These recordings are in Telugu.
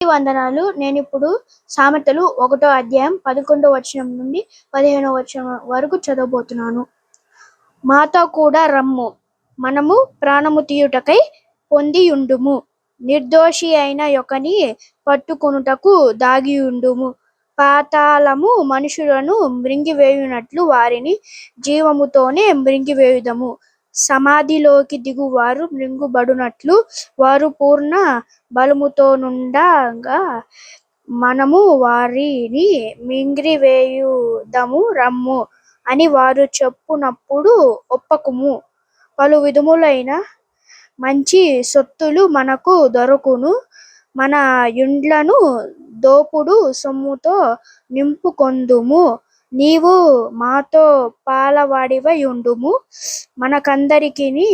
వందనాలు. నేనిప్పుడు సామెతలు 1వ అధ్యాయం 11వ వచనం నుండి 15వ వచనం వరకు చదవబోతున్నాను. మాతో కూడా రమ్ము, మనము ప్రాణము తీయుటకై పొందియుండుము. నిర్దోషి అయిన యొకని పట్టుకొనుటకు దాగియుండుము. పాతాళము మనుషులను మృంగివేయునట్లు వారిని జీవముతోనే మృంగివేయుదము. సమాధిలోకి దిగువారు మృంగబడునట్లు వారు పూర్ణ బలముతోనుండగా మనము వారిని మింగివేయుదము రమ్ము అని వారు చెప్పునప్పుడు ఒప్పుకొమ్ము. పలు విధములైన మంచి సొత్తులు మనకు దొరకును. మన ఇండ్లను దోపుడు సొమ్ముతో నింపుకొందుము. నీవు మాతో పాలవాడివై ఉండుము. మనకందరికిని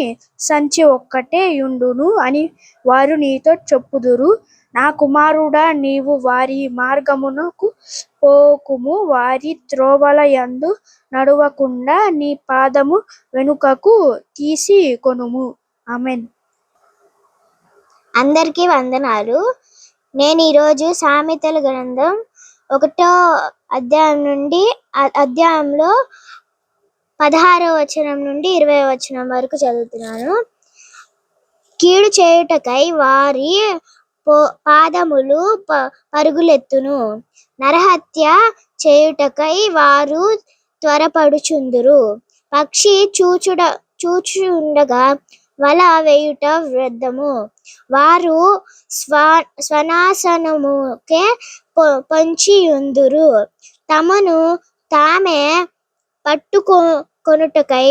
సంచి ఒక్కటే యుండును అని వారు నీతో చెప్పుదురు. నా కుమారుడా, నీవు వారి మార్గమునకు పోకుము. వారి త్రోవల యందు నడవకుండా నీ పాదము వెనుకకు తీసుకొనుము. ఆమేన్. అందరికీ వందనాలు. నేను ఈరోజు సామెతల గ్రంథం 1వ అధ్యాయంలో 16వ వచనం నుండి 20వ వచనం వరకు చదువుతున్నాను. కీడు చేయుటకై వారి పాదములు పరుగులెత్తును. నరహత్య చేయుటకై వారు త్వరపడుచుందురు. పక్షి చూచుండగా వల వేయుట వ్యర్థము. వారు స్వనాశనముకే పొంచియుందురు. తమను తామే పట్టుకొనుటకై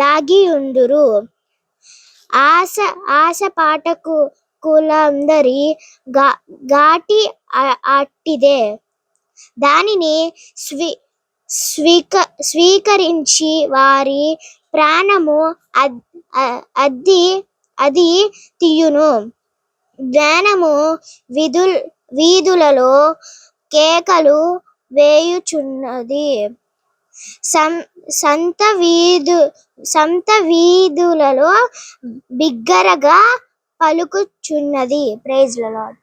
దాగియుందురు. ఆశపాటకులందరి గాటి అట్టిదే. దానిని స్వీకరించి వారి ప్రాణము అది తీయును. జ్ఞానము వీధులలో కేకలు వేయుచున్నది. సంత వీధులలో బిగ్గరగా పలుకుచున్నది. Praise the lord.